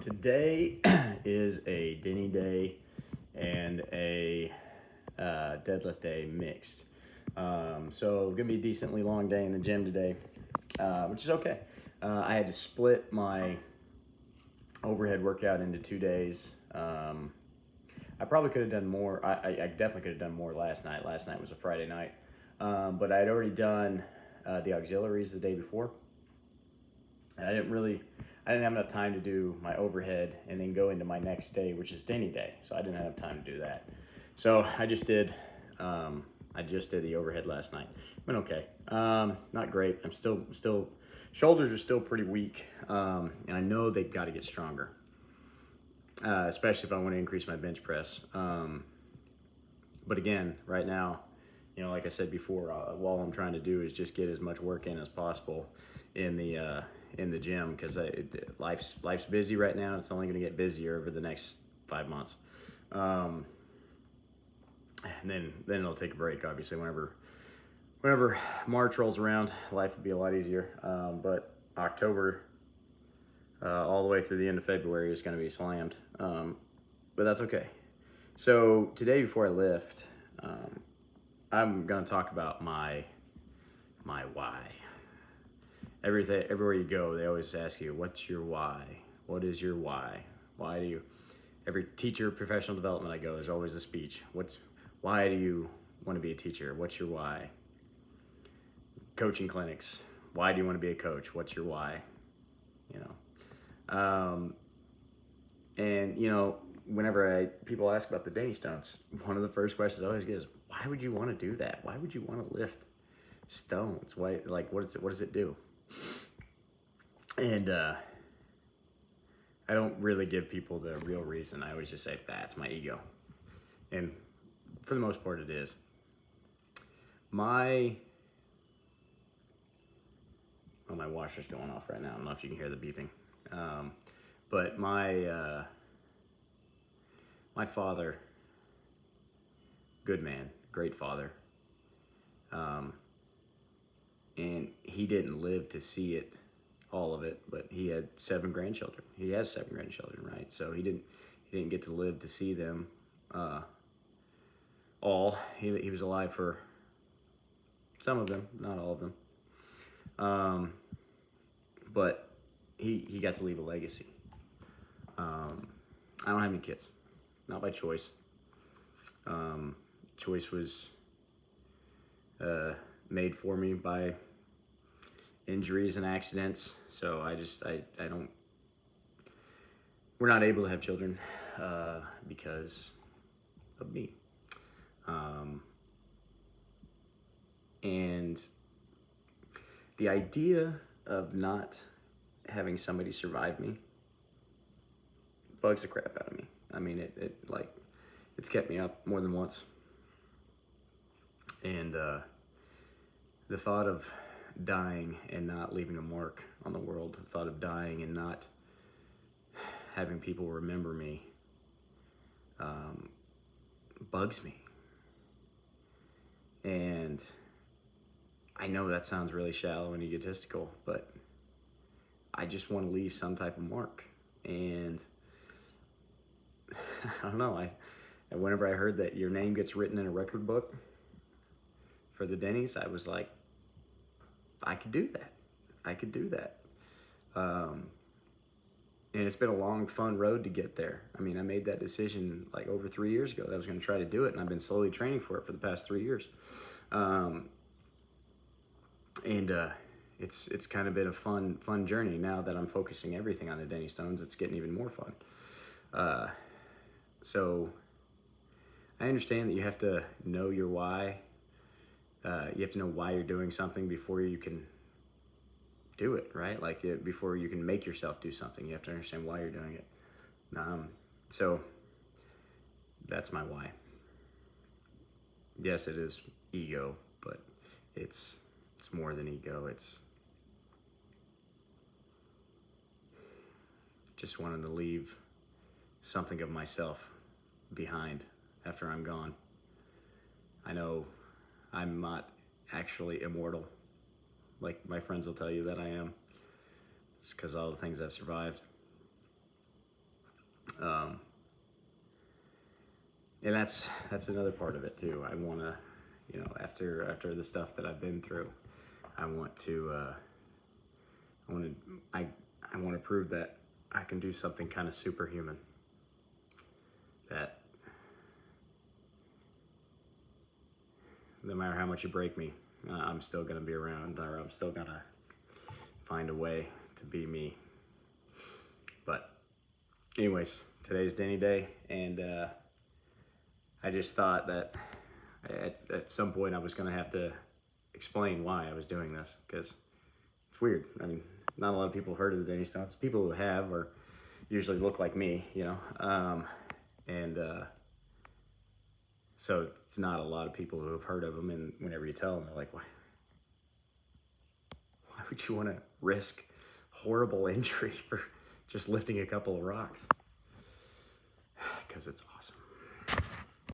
Today is a Dinnie day and a deadlift day mixed. So gonna be a decently long day in the gym today, which is okay. I had to split my overhead workout into 2 days. I probably could have done more. I definitely could have done more last night. Last night was a Friday night, but I had already done the auxiliaries the day before. And I didn't have enough time to do my overhead and then go into my next day, which is Dinnie day. So I didn't have time to do that. So I just did the overhead last night. Went okay. Not great. I'm still shoulders are still pretty weak, and I know they've got to get stronger, especially if I want to increase my bench press. But again, right now, like I said before, all I'm trying to do is just get as much work in as possible in the gym, because life's busy right now. It's only going to get busier over the next 5 months, and then it'll take a break. Obviously, whenever March rolls around, life will be a lot easier. But October, all the way through the end of February, is going to be slammed. But that's okay. So today, before I lift, I'm going to talk about my why. Everywhere you go, they always ask you, what's your why? What is your why? Why do you? Every teacher, professional development I go, there's always a speech. Why do you want to be a teacher? What's your why? Coaching clinics. Why do you want to be a coach? What's your why? And whenever people ask about the Dinnie stones, one of the first questions I always get is, why would you want to do that? Why would you want to lift stones? Why? What does it do? And I don't really give people the real reason. I always just say, that's my ego. And for the most part, it is. My washer's going off right now. I don't know if you can hear the beeping. But my father, good man, great father. And he didn't live to see it, all of it, but he had 7 grandchildren. He has 7 grandchildren, right? So he didn't get to live to see them all. He was alive for some of them, not all of them. But he got to leave a legacy. I don't have any kids, not by choice. Choice was made for me by injuries and accidents. So we're not able to have children because of me. And the idea of not having somebody survive me bugs the crap out of me. I mean, it's kept me up more than once. And the thought of dying and not leaving a mark on the world, the thought of dying and not having people remember me, bugs me. And I know that sounds really shallow and egotistical, but I just want to leave some type of mark. And I don't know, whenever I heard that your name gets written in a record book for the Dinnies, I was like, I could do that. And it's been a long, fun road to get there. I mean, I made that decision like over 3 years ago that I was going to try to do it, and I've been slowly training for it for the past 3 years. It's kind of been a fun journey. Now that I'm focusing everything on the Dinnie stones, it's getting even more fun. So I understand that you have to know your why. You have to know why you're doing something before you can do it, right? Before you can make yourself do something, you have to understand why you're doing it. So that's my why. Yes, it is ego, but it's more than ego. It's just wanting to leave something of myself behind after I'm gone. I know I'm not actually immortal, like my friends will tell you that I am. It's because all the things I've survived. And that's another part of it too. I want to, after the stuff that I've been through, I want to prove that I can do something kind of superhuman. That no matter how much you break me, I'm still gonna be around, or I'm still gonna find a way to be me. But anyways, today's Dinnie Day, and I just thought that at some point I was gonna have to explain why I was doing this, because it's weird. I mean, not a lot of people have heard of the Dinnie Stones. People who have or usually look like me, so it's not a lot of people who have heard of them. And whenever you tell them, they're like, why would you want to risk horrible injury for just lifting a couple of rocks? Because it's awesome.